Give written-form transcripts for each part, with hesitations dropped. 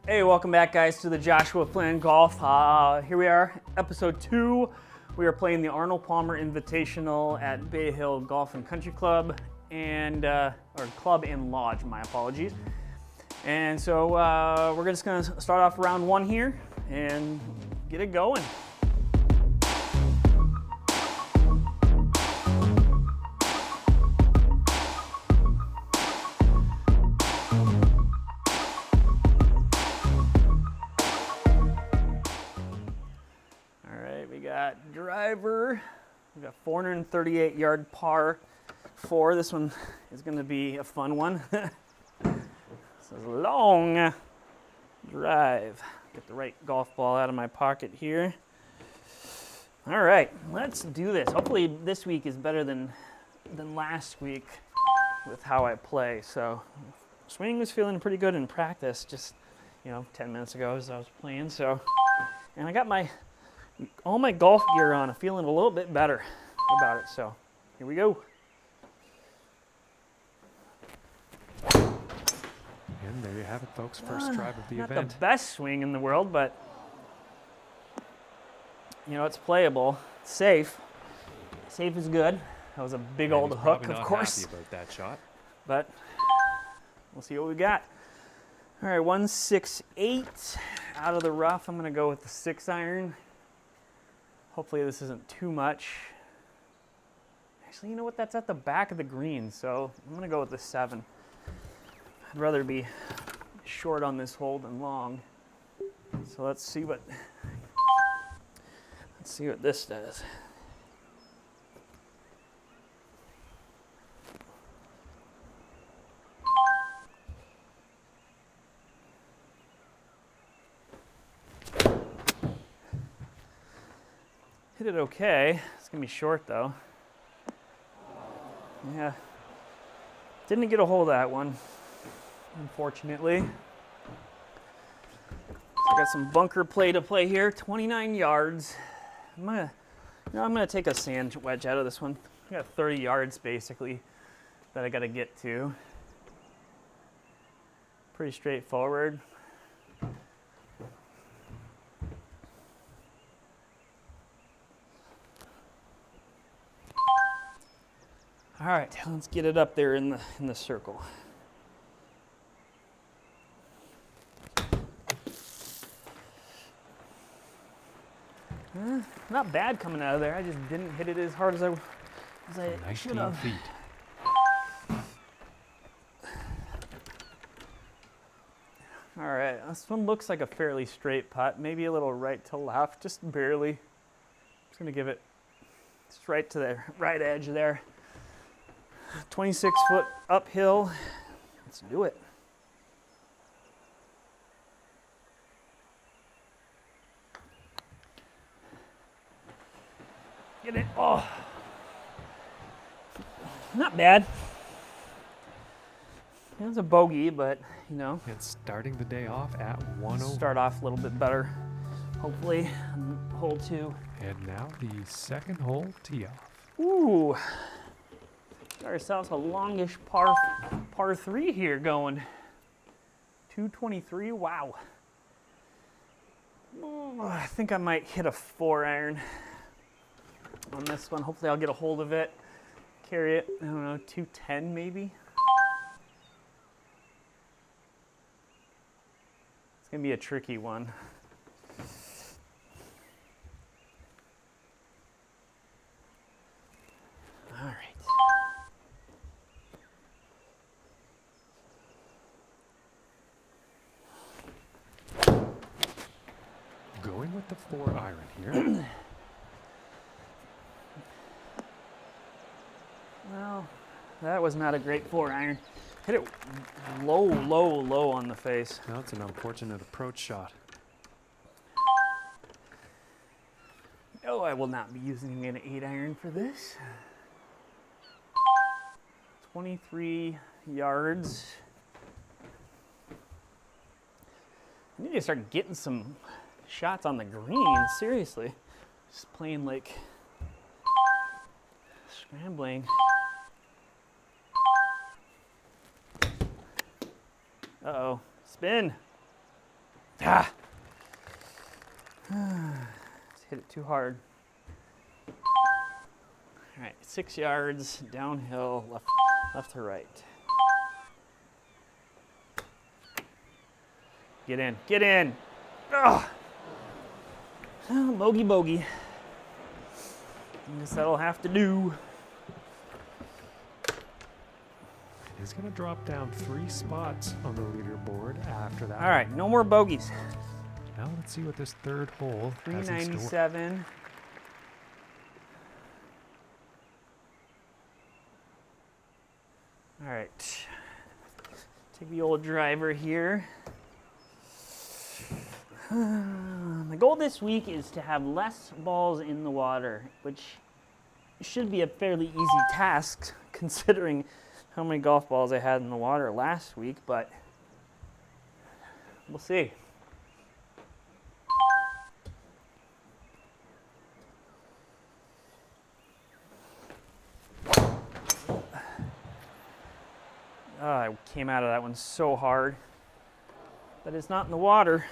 Hey, welcome back, guys, to the Joshua Flynn Golf. Here we are, episode 2. We are playing the Arnold Palmer Invitational at Bay Hill Golf and Country Club, or Club and Lodge, my apologies. And so we're just gonna start off round 1 here and get it going. Driver, we've got 438 yard par 4. This one is going to be a fun one. This is a long drive. Get the right golf ball out of my pocket here. All right, let's do this. Hopefully this week is better than last week with how I play. So swing was feeling pretty good in practice just 10 minutes ago as I was playing. So, and I got all my golf gear on. I'm feeling a little bit better about it, so here we go. And there you have it, folks. First drive of the event. Not the best swing in the world, but it's playable. It's safe. Safe is good. That was a big old hook, of course. Happy about that shot. But we'll see what we got. All right, 168 out of the rough. I'm going to go with the 6-iron. Hopefully this isn't too much. Actually, you know what? That's at the back of the green, so I'm going to go with the 7. I'd rather be short on this hole than long. So let's see what this does. Hit it okay. It's gonna be short though. Yeah. Didn't get a hold of that one, unfortunately. So I got some bunker play to play here. 29 yards. I'm gonna take a sand wedge out of this one. I got 30 yards basically that I gotta get to. Pretty straightforward. All right, let's get it up there in the circle. Not bad coming out of there. I just didn't hit it as hard as I should have. 19 feet. All right, this one looks like a fairly straight putt. Maybe a little right to left, just barely. Just gonna give it just right to the right edge there. 26 foot uphill. Let's do it. Get it. Oh. Not bad. It was a bogey, but It's starting the day off at 1-0. Start off a little bit better, hopefully, on hole 2. And now the second hole tee off. Ooh. Got ourselves a longish par 3 here going. 223, wow. Oh, I think I might hit a 4-iron on this one. Hopefully I'll get a hold of it. Carry it, I don't know, 210 maybe. It's gonna be a tricky one. All right. Going with the 4-iron here. Well, that was not a great 4-iron. Hit it low on the face. Now it's an unfortunate approach shot. No, I will not be using an 8-iron for this. 23 yards. I need to start getting some shots on the green, seriously. Just playing like scrambling. Uh-oh, spin. Just hit it too hard. All right, 6 yards, downhill, left to right. Get in, get in. Ugh. Oh, bogey, bogey. I guess that'll have to do. He's going to drop down 3 spots on the leaderboard after that. All right, no more bogeys. Now let's see what this third hole has in store. 397. All right, take the old driver here. My goal this week is to have less balls in the water, which should be a fairly easy task considering how many golf balls I had in the water last week, but we'll see. Oh, I came out of that one so hard, but it's not in the water.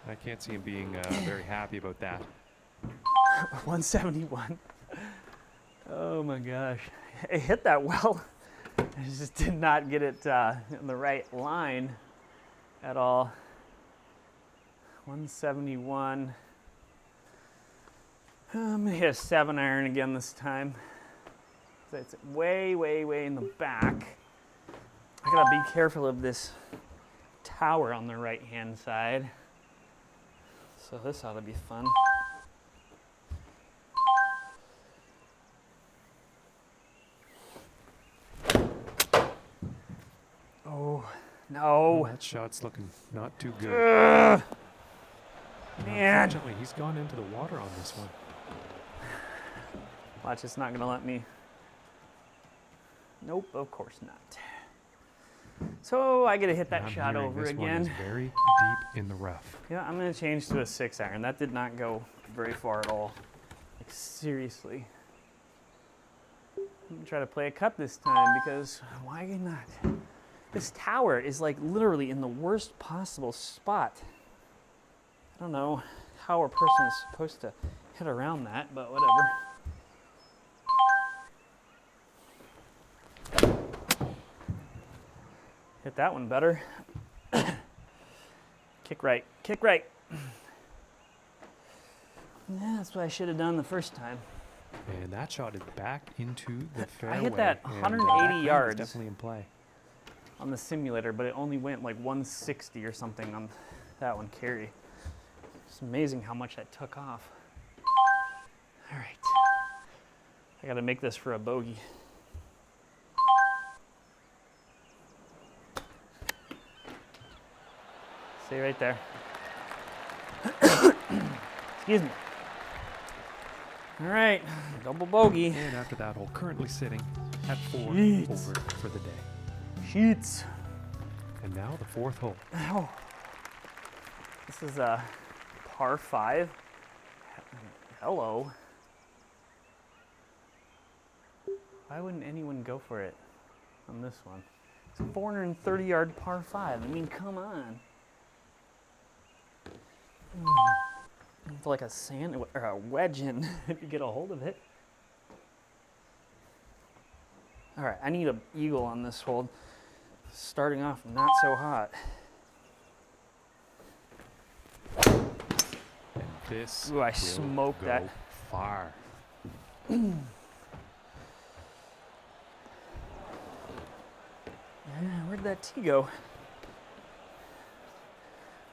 I can't see him being very happy about that. 171. Oh my gosh. It hit that well. I just did not get it in the right line at all. 171. I'm gonna hit a 7-iron again this time. So it's way in the back. I gotta be careful of this tower on the right-hand side. So this ought to be fun. Oh, no. That shot's looking not too good. Ugh. Man. Unfortunately, he's gone into the water on this one. Watch, it's not gonna let me. Nope, of course not. So I get to hit that shot over this again. One is very deep in the rough. Yeah, I'm gonna change to a 6-iron. That did not go very far at all. Like, seriously. I'm gonna try to play a cut this time because why not? This tower is like literally in the worst possible spot. I don't know how a person is supposed to hit around that, but whatever. Hit that one better. Kick right, kick right. Yeah, that's what I should have done the first time. And that shot is back into the fairway. I hit that and, 180 that yards. is definitely in play. On the simulator, but it only went like 160 or something on that one carry. It's amazing how much that took off. All right, I gotta make this for a bogey. Stay right there. Excuse me. All right, double bogey. And after that hole, currently sitting at 4 Jeez. over for the day. Sheets. And now the 4th hole. Oh. This is a par 5. Hello. Why wouldn't anyone go for it on this one? It's a 430-yard par 5. I mean, come on. It's like a sand or a wedge in if you get a hold of it. All right, I need an eagle on this hole. Starting off not so hot. And this Ooh, I will smoked go that. far. Yeah, where'd that tee go?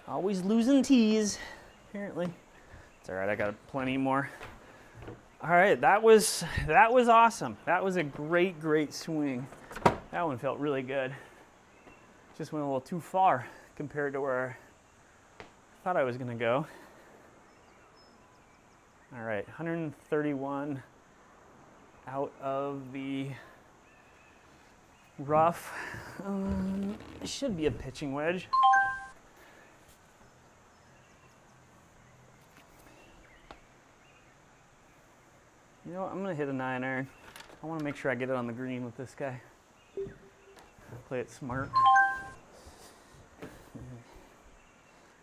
Always losing tees, apparently. It's all right, I got plenty more. All right, that was awesome. That was a great swing. That one felt really good. Just went a little too far compared to where I thought I was gonna go. All right, 131 out of the rough. It should be a pitching wedge. You know what, I'm gonna hit a 9-iron. I wanna make sure I get it on the green with this guy. Play it smart.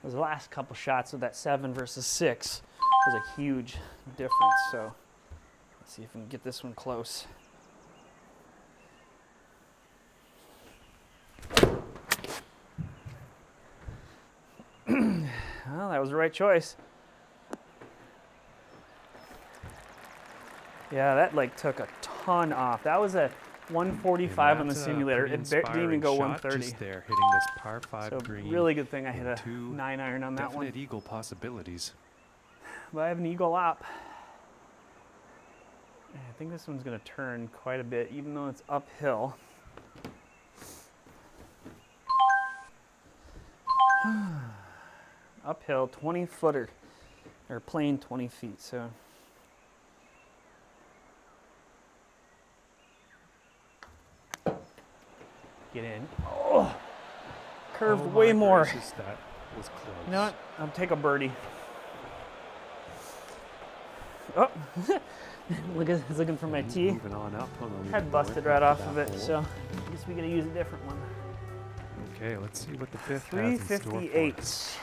those last couple shots with that 7 versus 6 was a huge difference. So let's see if we can get this one close. Well, that was the right choice. Yeah, that like took a ton off. That was a 145 on the simulator. It didn't even go 130. Just there, hitting this par 5 So green. really good thing I hit a Two 9-iron on that one. definite eagle possibilities. But I have an eagle op. I think this one's going to turn quite a bit, even though it's uphill. Uphill, 20-footer, or plane 20 feet, so. Get in. Oh, curved way more. Gracious, that was close. You know what? I'll take a birdie. Oh, look at, he's looking for my tee. Moving on up on the Head leaderboard busted right off after of that it, hole. so I guess we gotta use a different one. Okay, let's see what the fifth has in store for 358. us.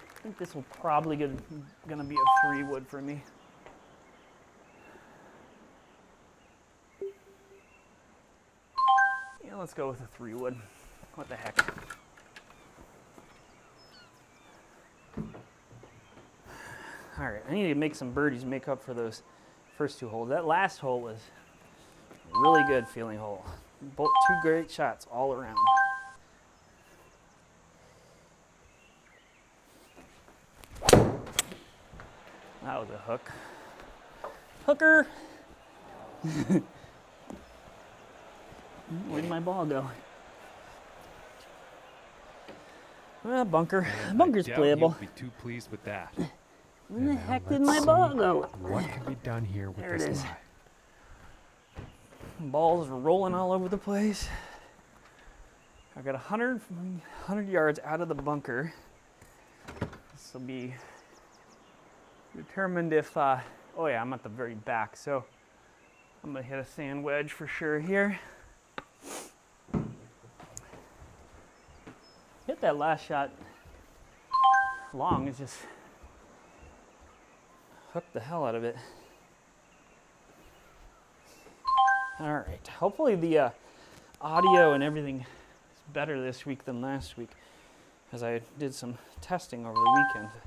I think this will probably gonna be a 3-wood for me. Yeah, let's go with a 3-wood. What the heck? All right, I need to make some birdies to make up for those first 2 holes. That last hole was a really good feeling hole. Both 2 great shots all around. That was a hook. Hooker! Where'd my ball go? Well, bunker. Bunker's I doubt playable. He'll be too pleased with that. Where the Now heck did let's my see ball go? What can be done here with There it this is. lie? Balls are rolling all over the place. I've got 100 yards out of the bunker. This will be determined if, oh yeah, I'm at the very back, so I'm gonna hit a sand wedge for sure here. Hit that last shot long, it's just hooked the hell out of it. All right, hopefully the audio and everything is better this week than last week, as I did some testing over the weekend to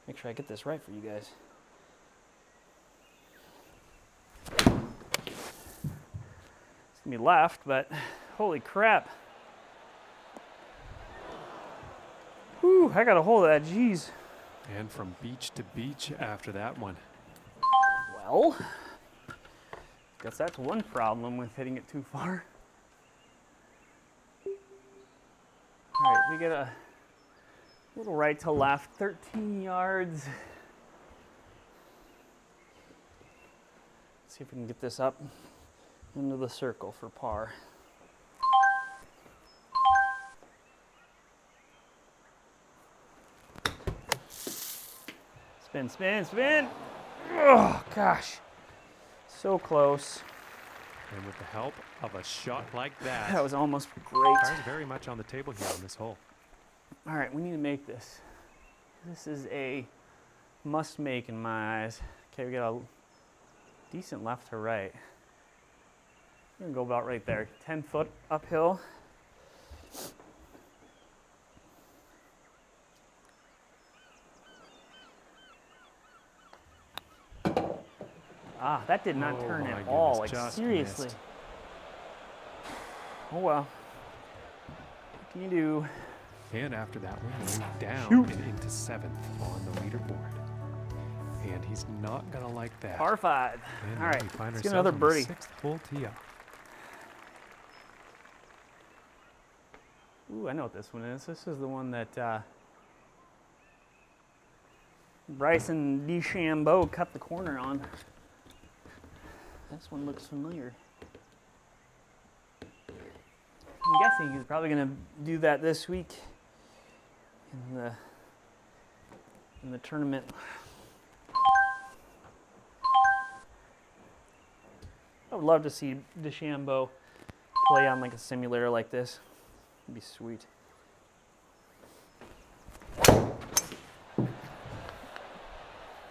make sure I get this right for you guys. It's gonna be left, but holy crap. Whew, I got a hold of that, geez. And from beach to beach after that one. Well, guess that's one problem with hitting it too far. All right, we get a little right to left, 13 yards. Let's see if we can get this up into the circle for par. Spin, spin, spin. Oh, gosh. So close. And with the help of a shot like that, That was almost great. car's very much on the table here on this hole. All right, we need to make this. This is a must make in my eyes. Okay, we got a decent left to right. We're gonna go about right there. 10 foot uphill. Ah, that did not Oh turn my at all. goodness, Like just seriously. missed. Oh well. What can you do? And after that one, he moved down Shoot. and into 7th on the leaderboard. And he's not going to like that. Par 5. And All now right, we find let's get ourselves another on birdie. the 6th hole tee up. Ooh, I know what this one is. This is the one that Bryson DeChambeau cut the corner on. This one looks familiar. I'm guessing he's probably going to do that this week in the tournament. I would love to see DeChambeau play on like a simulator like this. It'd be sweet.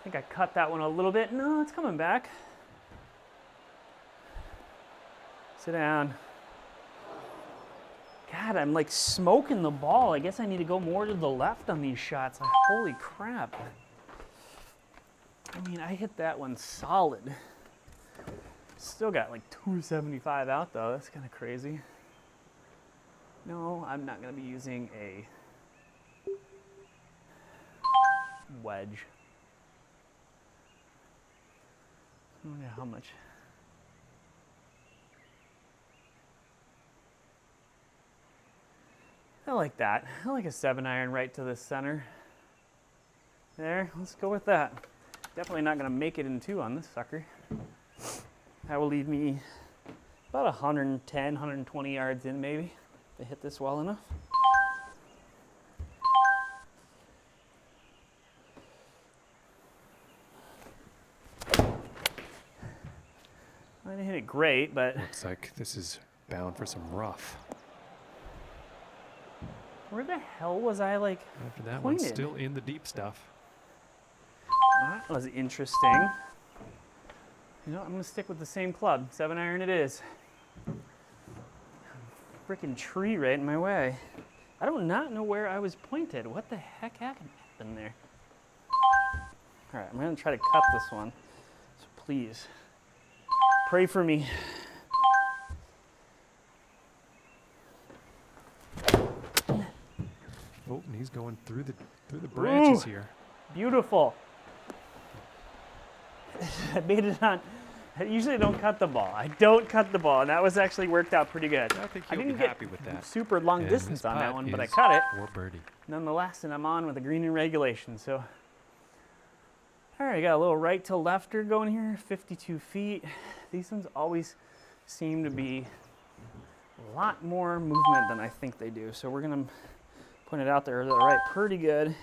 I think I cut that one a little bit. No, it's coming back. Sit down. God, I'm like smoking the ball. I guess I need to go more to the left on these shots. Holy crap. I mean, I hit that one solid. Still got like 275 out though. That's kind of crazy. No, I'm not going to be using a wedge. I don't know how much. I like that. I like a 7-iron right to the center. There, let's go with that. Definitely not going to make it in 2 on this sucker. That will leave me about 110, 120 yards in maybe to hit this well enough. I didn't hit it great, but Looks like this is bound for some rough. where the hell was I like After that pointed? one's still in the deep stuff. That was interesting. You know, I'm gonna stick with the same club. 7-iron it is. Freaking tree right in my way. I do not know where I was pointed. What the heck happened there? All right, I'm gonna try to cut this one. So please, pray for me. Oh, and he's going through the branches Ooh. here. Beautiful. I made it on. I usually don't cut the ball. I don't cut the ball, and that was actually worked out pretty good. I think I he'll didn't be get happy with that. super long And distance this on that putt one, but I is cut it for birdie. nonetheless, and I'm on with a green in regulation. So, all right, got a little right to lefter going here, 52 feet. These ones always seem to be a lot more movement than I think they do. So we're gonna put it out there to the right pretty good.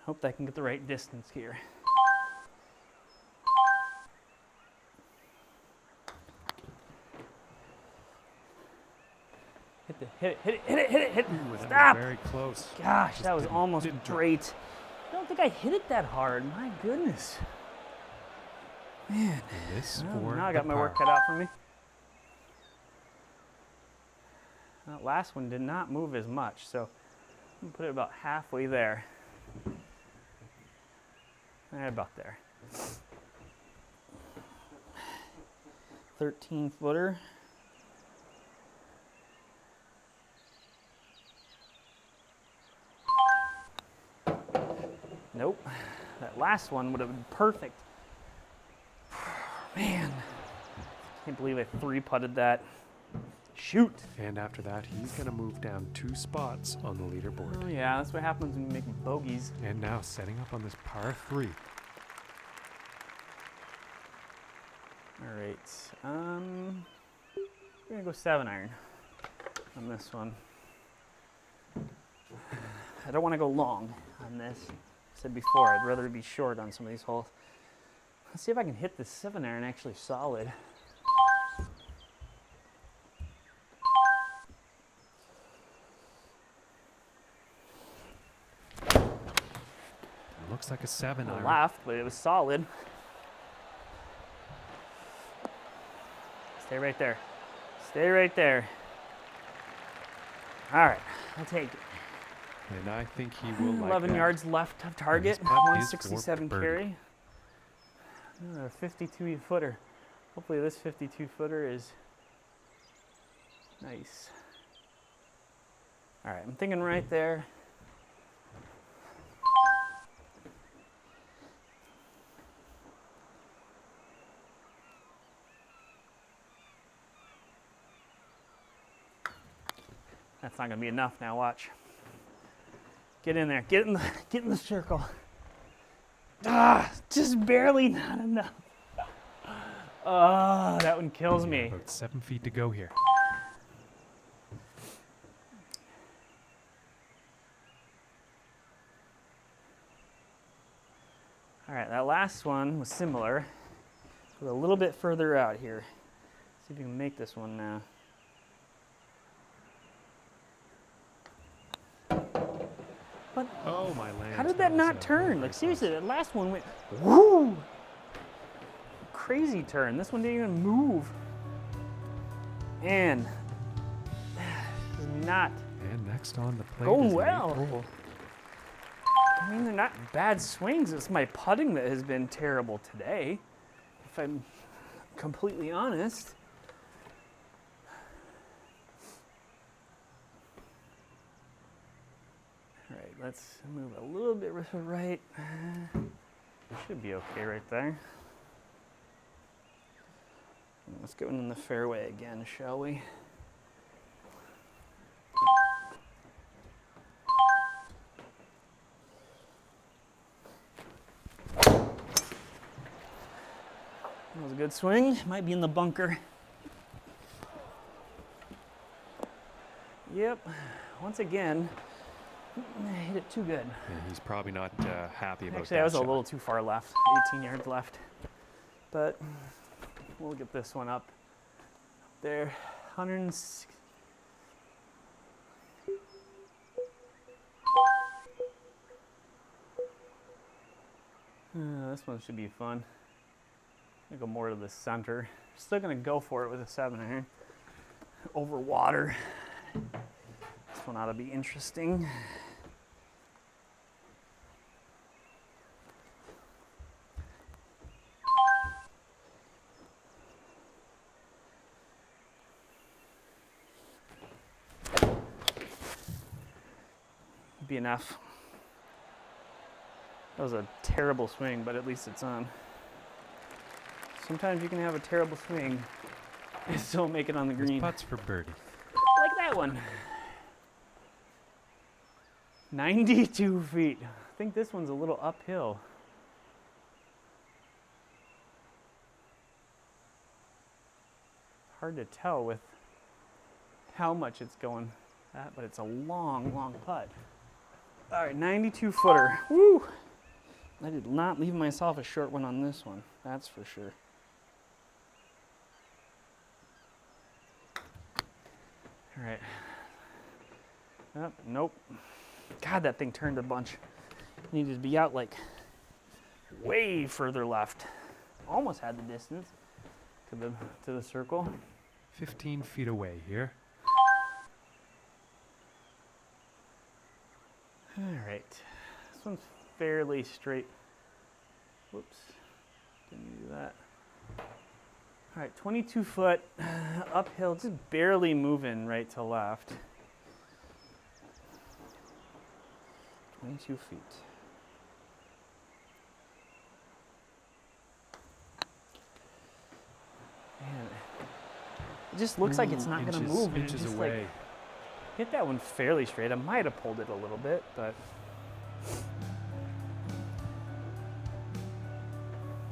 Hope that I can get the right distance here. Hit it. Ooh, that Stop. was very close. Gosh, Just that was didn't- almost didn't drop. great. I don't think I hit it that hard. My goodness. Man. And this Well, for now I the got my work par. cut out for me. That last one did not move as much, so I'm gonna put it about halfway there. Right about there. 13 footer. Nope. That last one would have been perfect. Man. Can't believe I 3-putted that. Shoot. And after that, he's going to move down 2 spots on the leaderboard. Oh yeah, that's what happens when you make bogeys. And now setting up on this par 3. All right. We're gonna go 7-iron on this one. I don't want to go long on this. I said before, I'd rather be short on some of these holes. Let's see if I can hit this 7-iron actually solid. Looks like a 7-iron. Left, but it was solid. Stay right there. Stay right there. All right, I'll take it. And I think he will like 11 that. yards left of target. putt is for 167 birdie. carry. Another 52 footer. Hopefully this 52 footer is nice. All right, I'm thinking right there. That's not gonna be enough now, watch. Get in there, get in the circle. Ah, just barely not enough. Oh, that one kills me. About 7 feet to go here. All right, that last one was similar. So a little bit further out here. See if you can make this one now. But Oh, my land. how did that not turn? Like seriously, that last one went whoo! Crazy turn. This one didn't even move. And not And next on the plate going is an well. 8-hole. I mean, they're not bad swings. It's my putting that has been terrible today, if I'm completely honest. All right, let's move a little bit to the right. Should be okay right there. Let's go in the fairway again, shall we? That was a good swing. Might be in the bunker. Yep. Once again, I hit it too good. Yeah, he's probably not happy about Actually, that I was shot. a little too far left. 18 yards left. But we'll get this one up there. 106. This one should be fun. I'm gonna go more to the center. Still gonna go for it with a 7-iron. Over water. This one ought to be interesting. Be enough. That was a terrible swing, but at least it's on. Sometimes you can have a terrible swing and still make it on the green. Putts for birdie. Like that one. 92 feet. I think this one's a little uphill. Hard to tell with how much it's going at, but it's a long, long putt. All right, 92 footer. Woo! I did not leave myself a short one on this one. That's for sure. All right. Oh, nope. God, that thing turned a bunch. Needed to be out like way further left. Almost had the distance to the circle. 15 feet away here. All right. This one's fairly straight. Whoops. Didn't do that. All right, 22 foot uphill, just barely moving right to left. 22 feet. Man, it just looks like it's not going to move. and it Inches just, away. like, hit that one fairly straight. I might have pulled it a little bit, but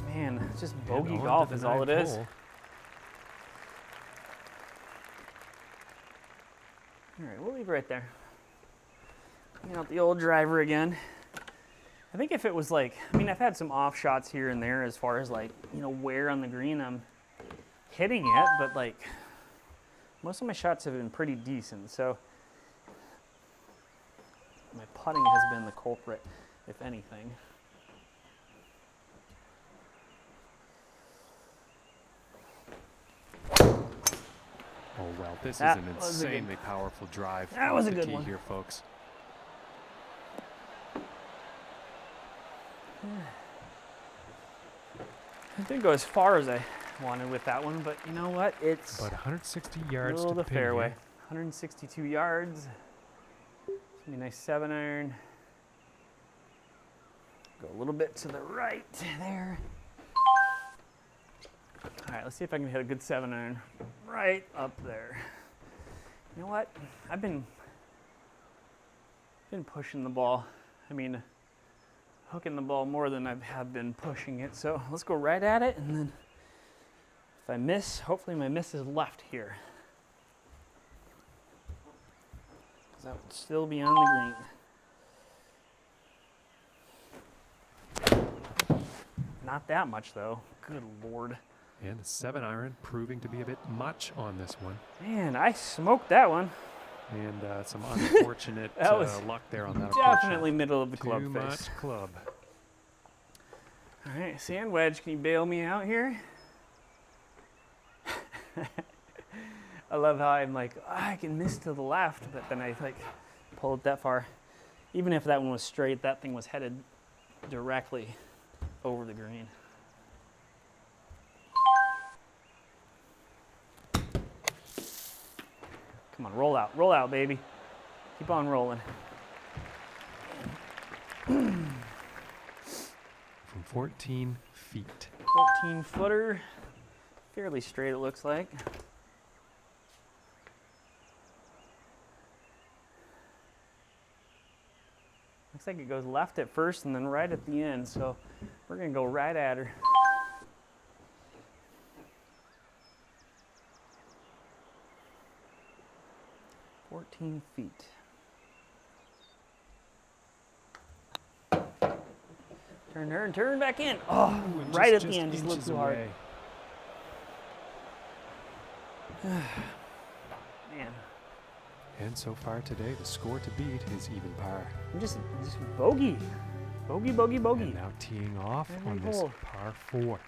man, it's just bogey golf is all it is. Hole. All right, we'll leave it right there. Bring out the old driver again. I think if it was like, I mean, I've had some off shots here and there as far as like, you know, where on the green I'm hitting it, but like most of my shots have been pretty decent. So my putting has been the culprit, if anything. Oh, well, this That is an was a good- insanely powerful drive. That off was a the good tee one. here, folks. I didn't go as far as I wanted with that one, but you know what? It's About 160 yards middle to of the pin fairway. here. 162 yards. It's gonna be a nice 7-iron. Go a little bit to the right there. All right, let's see if I can hit a good 7-iron right up there. You know what? I've been pushing the ball. I mean, hooking the ball more than I have been pushing it. So let's go right at it, and then if I miss, hopefully my miss is left here. 'Cause that would still be on the green. Not that much though. Good Lord. And the 7-iron proving to be a bit much on this one. Man, I smoked that one. And some unfortunate That was luck there on that approach shot. Definitely middle of the club Too face. much club. All right, sand wedge, can you bail me out here? I love how I'm like, I can miss to the left, but then I like pull it that far. Even if that one was straight, that thing was headed directly over the green. Come on, roll out, baby. Keep on rolling. From 14 feet. 14 footer, fairly straight it looks like. Looks like it goes left at first and then right at the end, so we're gonna go right at her. Feet. Turn her and turn back in. Oh, Ooh, right at the end, just a little inches too hard. away. Man, And so far today, the score to beat is even par. I'm just bogey. Bogey. And now teeing off Every on this hole. par 4.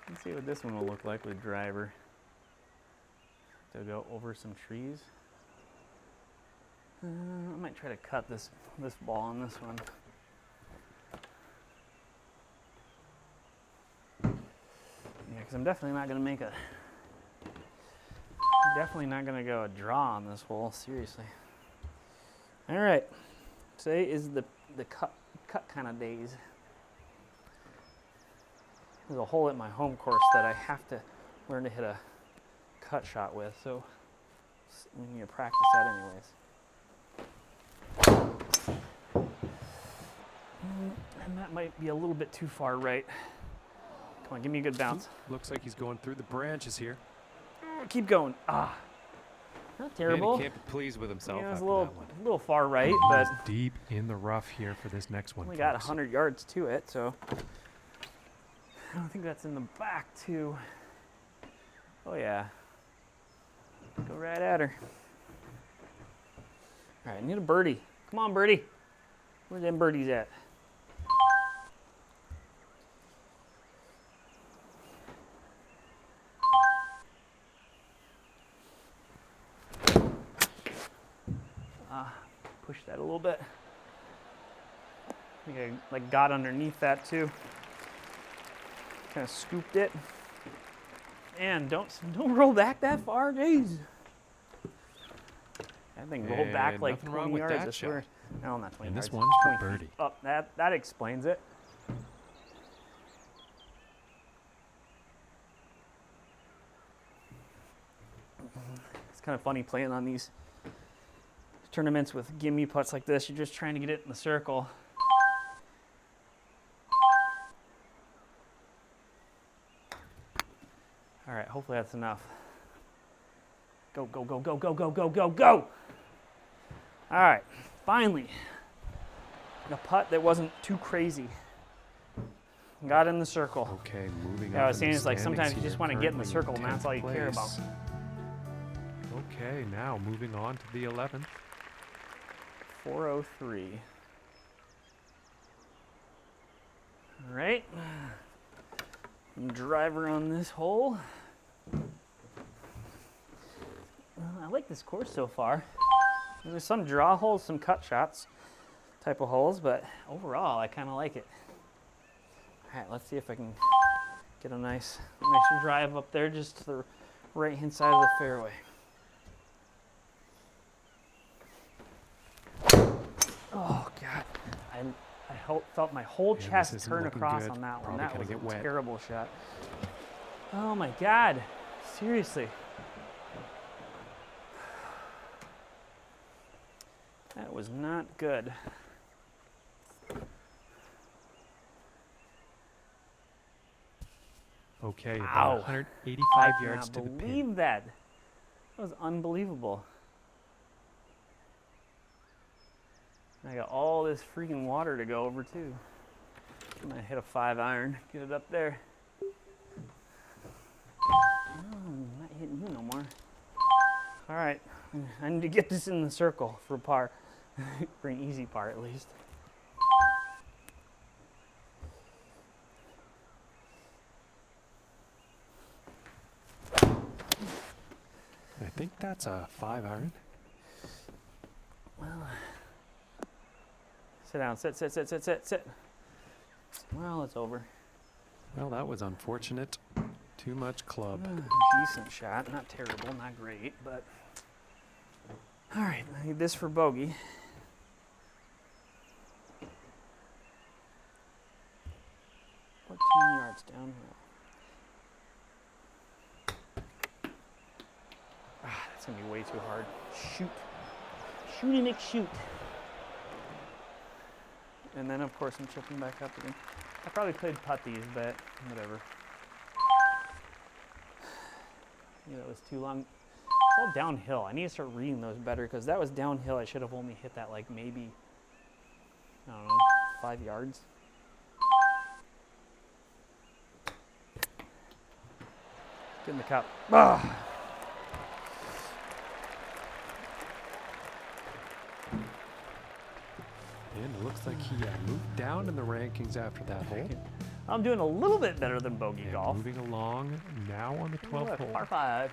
Let's see what this one will look like with driver. To go over some trees. I might try to cut this ball on this one. Yeah, because I'm definitely not going to make definitely not going to go a draw on this hole, seriously. All right, today is the cut kind of days. There's a hole at my home course that I have to learn to hit a cut shot with, so we need to practice that anyways. And that might be a little bit too far right. Come on, give me a good bounce. Looks like he's going through the branches here. Keep going. Not terrible. Man, he can't be pleased with himself Yeah, it's after a that one. little far right, but He's deep in the rough here for this next one. only got folks. 100 yards to it, so I don't think that's in the back too. Oh yeah. Go right at her. All right, I need a birdie. Come on, birdie. Where them birdies at? Push that a little bit. I think I got underneath that too. Kind of scooped it. And don't roll back that far, jeez. That thing rolled back And like nothing 20 wrong with yards, that I swear. shot. No, not 20 And yards. this one's for 20 feet. birdie. Oh, that explains it. It's kind of funny playing on these tournaments with gimme putts like this. You're just trying to get it in the circle. All right, hopefully that's enough. Go, go, go, go, go, go, go, go, go. All right, finally. A putt that wasn't too crazy. Got in the circle. Okay, moving Yeah, I on. was saying it's like sometimes you just want to get in the circle and and that's all you care about. Okay, now moving on to the 11th. 403. All right. Driver on this hole. I like this course so far. There's some draw holes, some cut shots type of holes, but overall I kind of like it. All right, let's see if I can get a nice drive up there just to the right-hand side of the fairway. Oh God, I felt my whole Yeah, this chest isn't turn looking across good. on that one. Probably That gonna was get a wet. terrible shot. Oh my God, seriously. That was not good. Okay, Ow. about 185 I yards to cannot the believe pin. that. That was unbelievable. I got all this freaking water to go over too. I'm gonna hit a 5-iron, get it up there. Oh, I'm not hitting you no more. All right, I need to get this in the circle for par, for an easy par at least. I think that's a 5-iron. Well, sit down, sit. Well, it's over. Well, that was unfortunate. Too much club. Decent shot, not terrible, not great, but all right. I need this for bogey. Yards downhill. That's gonna be way too hard. Shoot, Nick, shoot. And then of course I'm chipping back up again. I probably played putt these, but whatever. Yeah, that was too long. It's all downhill. I need to start reading those better because that was downhill. I should have only hit that like maybe, I don't know, 5 yards. Get in the cup. Ah. And it looks like he moved down in the rankings after that hole. I'm doing a little bit better than bogey And golf. moving along now on the 12th hole. Par 5.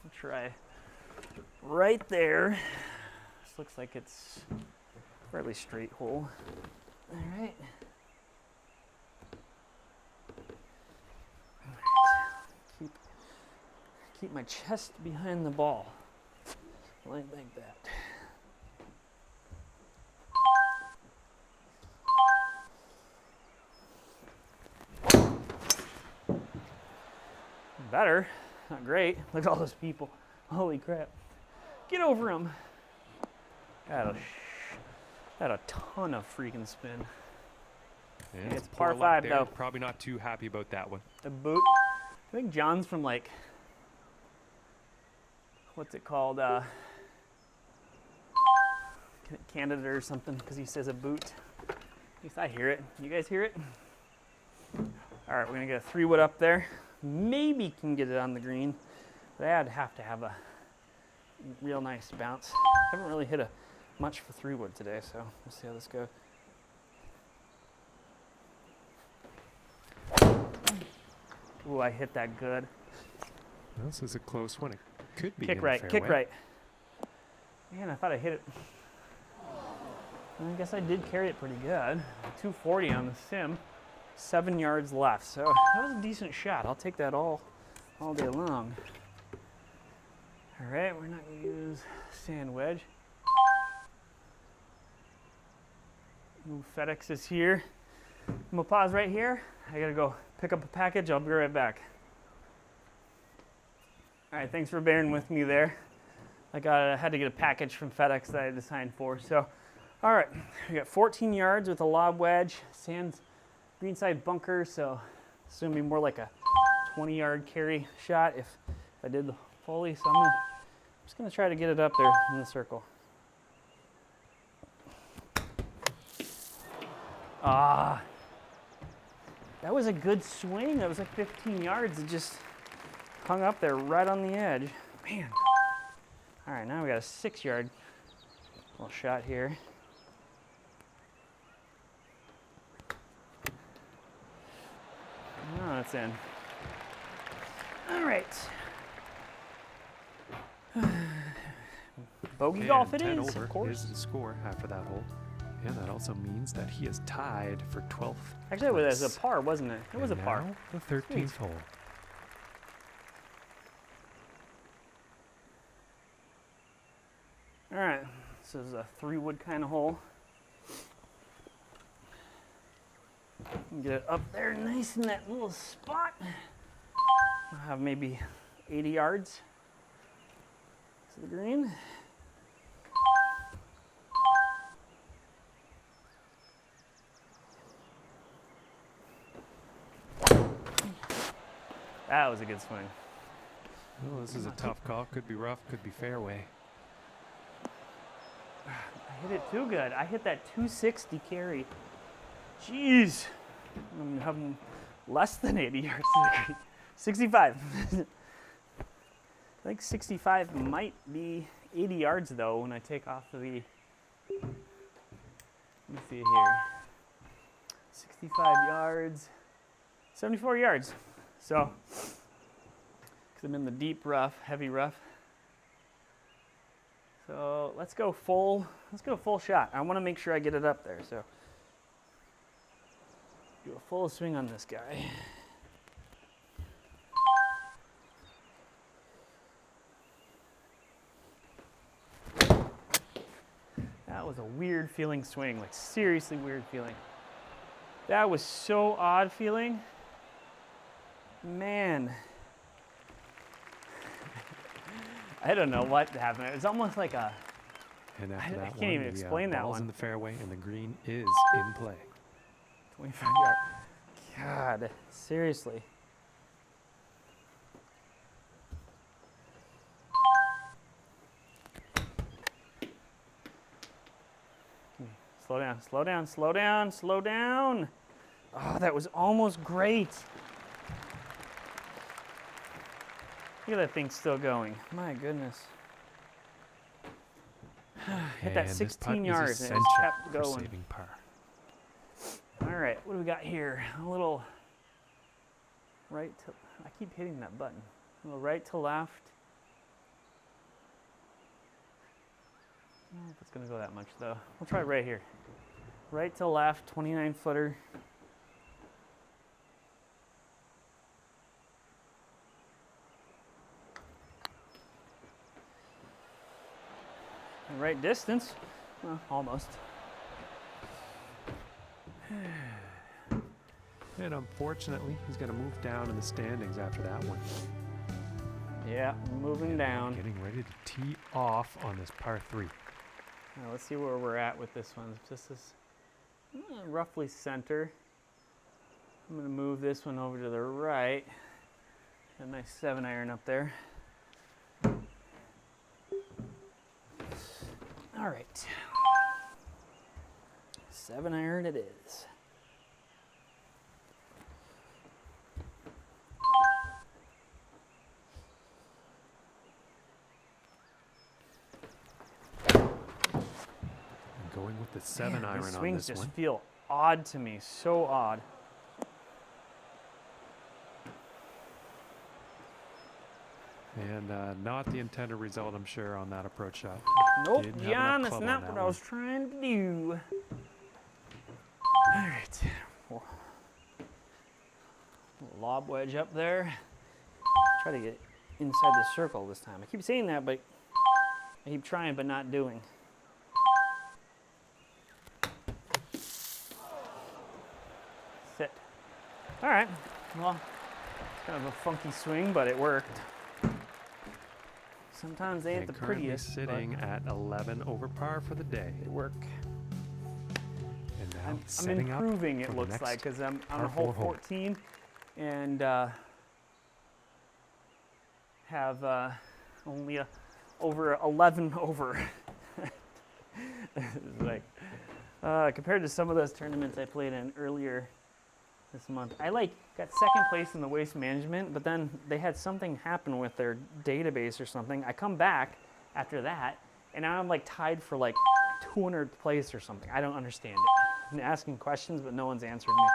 I'll try right there. This looks like it's a fairly straight hole. All right. Keep my chest behind the ball. Like that. Better. Not great. Look at all those people. Holy crap. Get over them. Had a ton of freaking spin. And It's par 5 though. Probably not too happy about that one. The boot. I think John's from like, what's it called? Canada or something, because he says a boot. At least I hear it. You guys hear it? All right, we're gonna get a 3-wood up there. Maybe can get it on the green, but I'd have to have a real nice bounce. Haven't really hit much for 3-wood today, so we'll see how this goes. Ooh, I hit that good. Well, this is a close one. It could be Kick in the right, fairway. kick right. Man, I thought I hit it. I guess I did carry it pretty good. 240 on the sim, 7 yards left. So that was a decent shot. I'll take that all day long. All right, we're not gonna use sand wedge. Ooh, FedEx is here. I'm gonna pause right here. I gotta go pick up a package. I'll be right back. All right, thanks for bearing with me there. I had to get a package from FedEx that I had to sign for. So, all right, we got 14 yards with a lob wedge, sand, greenside bunker. So, it's gonna be more like a 20-yard carry shot if I did the fully. So I'm just gonna try to get it up there in the circle. Ah, that was a good swing. That was like 15 yards. It just hung up there right on the edge. Man. All right, now we got a 6-yard little shot here. Oh, that's in. All right. Bogey And golf it 10 is, over of course. is the score after that hole. And that also means that he is tied for 12th. Actually, it was place. a par, wasn't it? It was a And par. now the 13th hole. All right, this is a 3-wood kind of hole. Get it up there nice in that little spot. I'll have maybe 80 yards to the green. That was a good swing. Well, this is a tough call. Could be rough, could be fairway. I hit it too good. I hit that 260 carry. Jeez. I'm having less than 80 yards to the green. 65. I think 65 might be 80 yards though when I take off the, let me see here, 65 yards, 74 yards. So, because I'm in the deep rough, heavy rough. So let's go full shot. I want to make sure I get it up there. So do a full swing on this guy. That was a weird feeling swing, like seriously weird feeling. That was so odd feeling. Man. I don't know what happened. It was almost like a, And after I that can't even explain that ball's one. in the fairway and the green is in play. 25 yard. God, seriously. Slow down, slow down, slow down, slow down. Oh, that was almost great. Look at that thing still going. My goodness. Hit that 16 yards and it just kept going. Saving par. All right, what do we got here? A little right to, I keep hitting that button. A little right to left. I don't know if it's gonna go that much though. We'll try right here. Right to left, 29 footer. And right distance, well, almost. And unfortunately, he's going to move down in the standings after that one. Yeah, moving down. Getting ready to tee off on this par 3. Now let's see where we're at with this one. This is roughly center. I'm going to move this one over to the right. A nice 7-iron up there. All right. 7-iron it is. Going with the 7-iron These on swings this just one. feel odd to me, so odd. And not the intended result, I'm sure, on that approach shot. Nope, Didn't have John, enough that's club on not that what I was trying to do. All right. Well, lob wedge up there. Try to get inside the circle this time. I keep saying that, but I keep trying but not doing. Sit. All right. Well, it's kind of a funky swing, but it worked. Sometimes they ain't And the currently prettiest, sitting at 11 over par for the day. but they work. And now I'm setting up improving, for it the looks next like, because I'm on par hole 4 hole. 14 and have only over 11 over. It's like, compared to some of those tournaments I played in earlier this month, I got second place in the waste management, but then they had something happen with their database or something. I come back after that, and now I'm tied for 200th place or something. I don't understand it. I'm asking questions, but no one's answered me.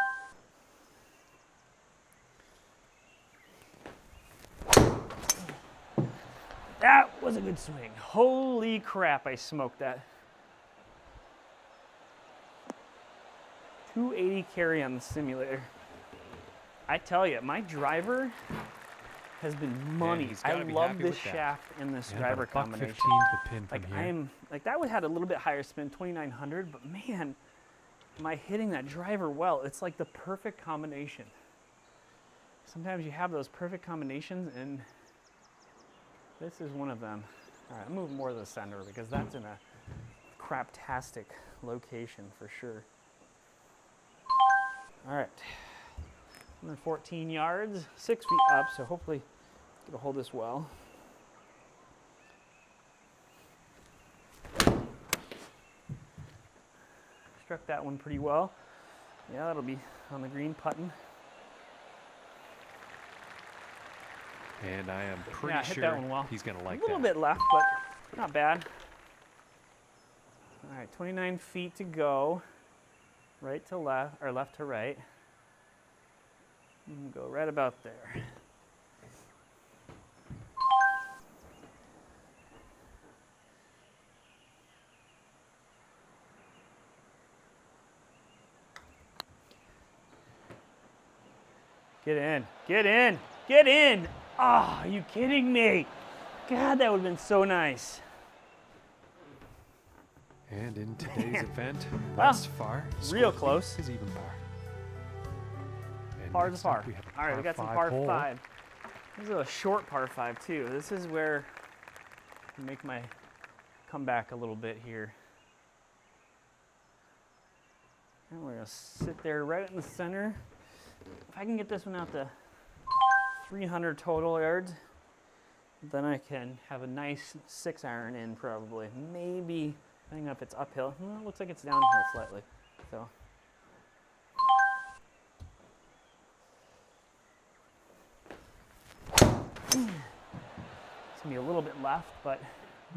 That was a good swing. Holy crap, I smoked that. 280 carry on the simulator. I tell you, my driver has been money. he's I gotta be love happy this with that. shaft and this Yeah, driver about a combination. $1.15 to the pin from here. I'm that one had a little bit higher spin, 2,900, but man, am I hitting that driver well? It's like the perfect combination. Sometimes you have those perfect combinations, and this is one of them. All right, I'm moving more to the center because that's in a craptastic location for sure. All right, 114 yards, 6 feet up, so hopefully it'll hold this well. Struck that one pretty well. Yeah, that'll be on the green putting. And I am pretty Yeah, hit sure that one well. he's going to like A little that. bit left, but not bad. All right, 29 feet to go. Right to left, or left to right. Go right about there. Get in, get in, get in. Ah, are you kidding me? God, that would have been so nice. And in today's event, Well, thus far, real score close. is even par. And Par to next up par. we have a All right, we got some par par hole. 5. This is a short par 5 too. This is where I make my comeback a little bit here. And we're gonna sit there right in the center. If I can get this one out to 300 total yards, then I can have a nice 6-iron in probably. Maybe, depending on if it's uphill. Well, it looks like it's downhill slightly. So. It's gonna be a little bit left, but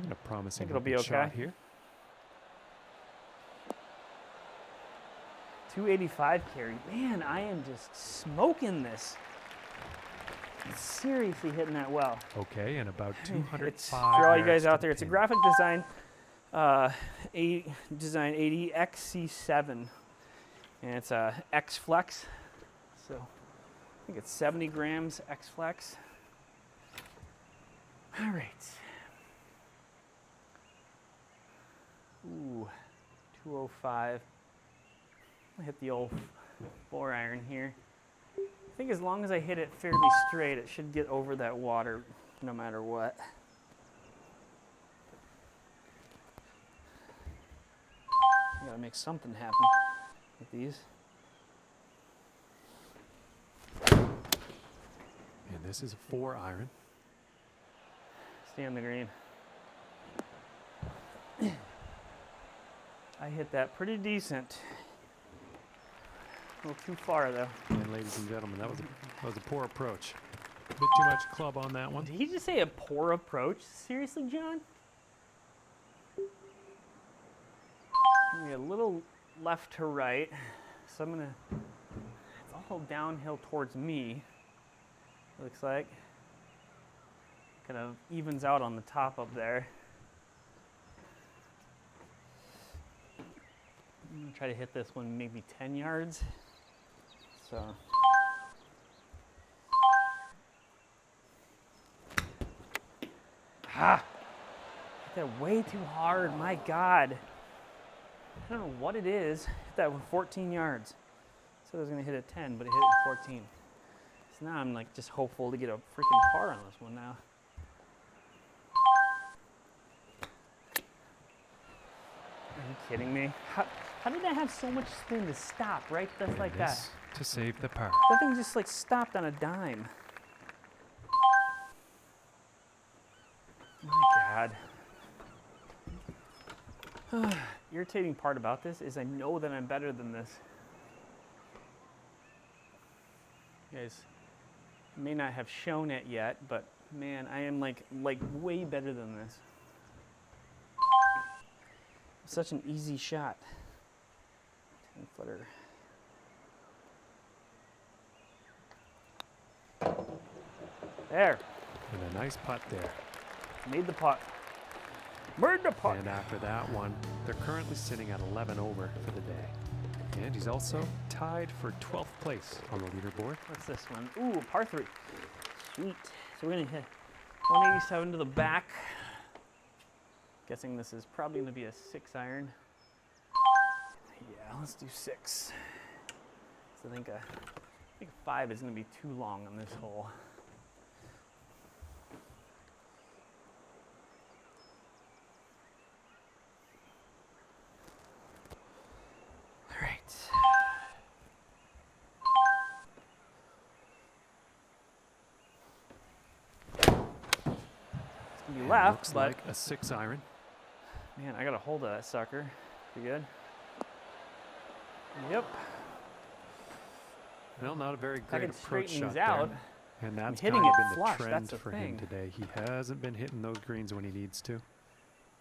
And a promising it'll be looking shot okay. here. 285 carry. Man, I am just smoking this. I'm seriously hitting that well. Okay, and about 205 It's, for all you guys yards to out the there, it's a pin. graphic design, design 80 XC7, and it's a X Flex. So I think it's 70 grams X Flex. All right. Ooh, 205. I'll hit the old 4-iron here. I think as long as I hit it fairly straight, it should get over that water no matter what. I gotta make something happen with these. And this is a 4-iron. Stay on the green. I hit that pretty decent. A little too far though. And ladies and gentlemen, that was a poor approach. A bit too much club on that one. Did he just say a poor approach? Seriously, John? I'm gonna get a little left to right. So I'm gonna, it's all downhill towards me, looks like. Kind of evens out on the top up there. I'm gonna try to hit this one maybe 10 yards. So. Ah! Hit that way too hard, my God. I don't know what it is. Hit that with 14 yards. So I was gonna hit it 10, but it hit it 14. So now I'm like just hopeful to get a freaking par on this one now. Are you kidding me? How did that have so much spin to stop right just And like that? this to save the par. That thing just like stopped on a dime. My God. Irritating part about this is I know that I'm better than this. You guys may not have shown it yet, but man, I am like way better than this. Such an easy shot. 10-footer. There. And a nice putt there. Made the putt. Made the putt. And after that one, they're currently sitting at 11 over for the day. And he's also tied for 12th place on the leaderboard. What's this one? Ooh, par 3. Sweet. So we're gonna hit 187 to the back. Guessing this is probably gonna be a 6-iron. Yeah, let's do 6. So I think a 5 is gonna be too long on this hole. All right. It's gonna be And left, looks but like a 6-iron. man, I got a hold of that sucker. Pretty good. Yep. Well, not a very I great could approach straighten shot these out. there. And that's hitting kind of it been flush, the that's trend the for thing. him today. He hasn't been hitting those greens when he needs to.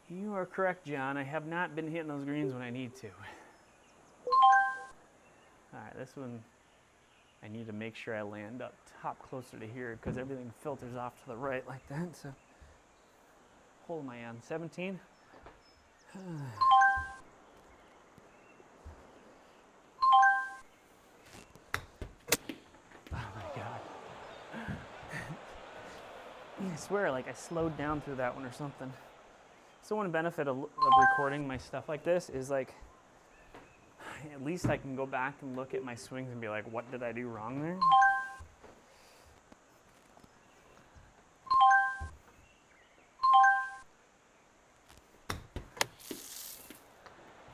You are correct, John. I have not been hitting those greens when I need to. All right, this one, I need to make sure I land up top closer to here because everything filters off to the right like that. So, hole am I on? 17? Oh my God. I swear, like I slowed down through that one or something. So one benefit of recording my stuff like this is like, at least I can go back and look at my swings and be like, what did I do wrong there?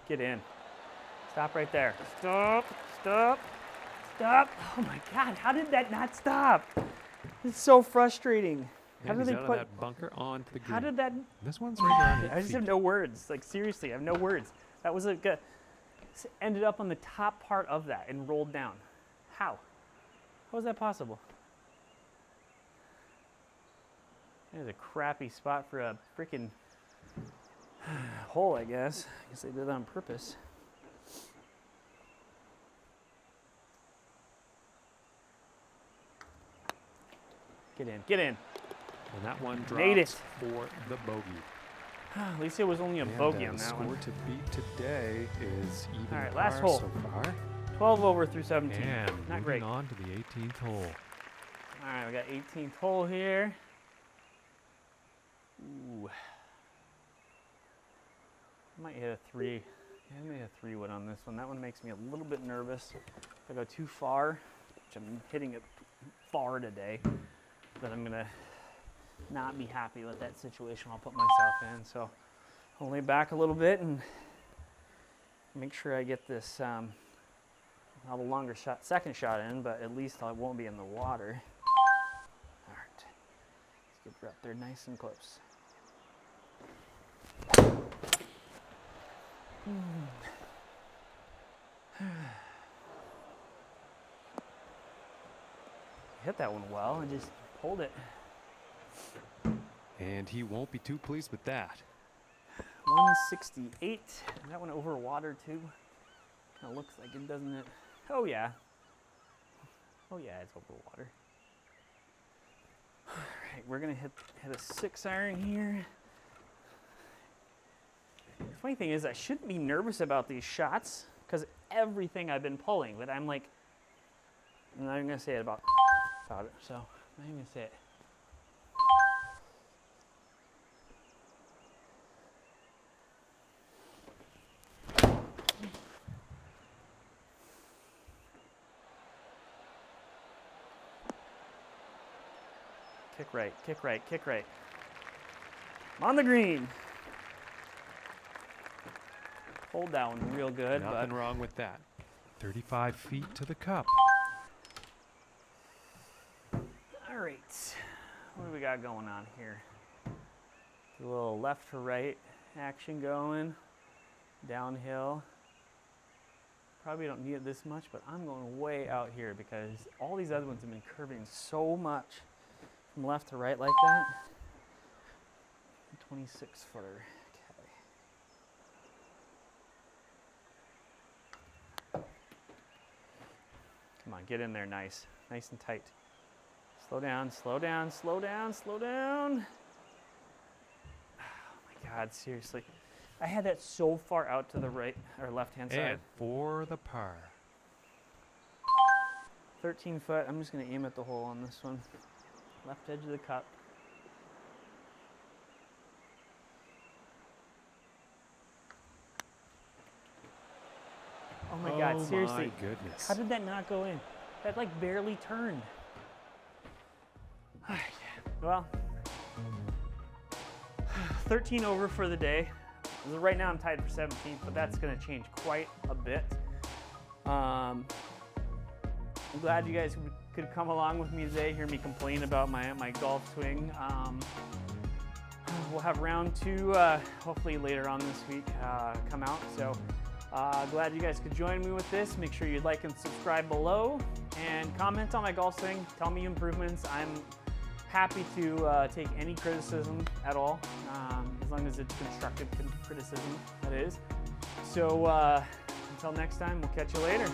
Get in. Stop right there. Stop, stop, stop. Oh my God, how did that not stop? It's so frustrating. How And did he's they out put, of that bunker onto the green. how did that, This one's right around 8 I just feet. have no words. Like seriously, I have no words. That was like ended up on the top part of that and rolled down. How? How is that possible? That is a crappy spot for a freaking hole, I guess. I guess they did that on purpose. Get in, get in. And that one Made drops it. for the bogey. At least it was only a And, bogey on that score one. to beat today is even All right, par last hole. so far. 12 over through 17. And Not moving great. on to the 18th hole. All right, we got 18th hole here. Ooh. I might hit a 3. Yeah, I may hit a 3-wood on this one. That one makes me a little bit nervous. If I go too far, which I'm hitting it far today, then I'm gonna not be happy with that situation I'll put myself in. So I'll lay back a little bit and make sure I get this, I'll have a longer shot, second shot in, but at least I won't be in the water. All right, let's get up there nice and close. Hit that one well and just hold it. And he won't be too pleased with that. 168. That one over water too. Kind of looks like it, doesn't it? Oh yeah. Oh yeah, it's over water. All right, we're gonna hit a 6-iron here. The funny thing is, I shouldn't be nervous about these shots because everything I've been pulling, but I'm like, I'm not even gonna say it about it. So I'm not even gonna say it. Kick right, kick right, kick right. I'm on the green. Hold that one real good. Nothing wrong with that. 35 feet to the cup. All right, what do we got going on here? A little left to right action going, downhill. Probably don't need it this much, but I'm going way out here because all these other ones have been curving so much from left to right like that. 26 footer. Okay. Come on, get in there nice. Nice and tight. Slow down, slow down, slow down, slow down. Oh my God, seriously. I had that so far out to the right or left-hand side. And for the par. 13 foot. I'm just going to aim at the hole on this one. Left edge of the cup. Oh my God, seriously. My goodness. How did that not go in? That like barely turned. All right, well, 13 over for the day. Right now I'm tied for 17th, but that's going to change quite a bit. I'm glad you guys could come along with me today, hear me complain about my golf swing. We'll have round 2 hopefully later on this week come out. So glad you guys could join me with this. Make sure you like and subscribe below, and comment on my golf swing. Tell me improvements. I'm happy to take any criticism at all, as long as it's constructive criticism, that is. So until next time, we'll catch you later.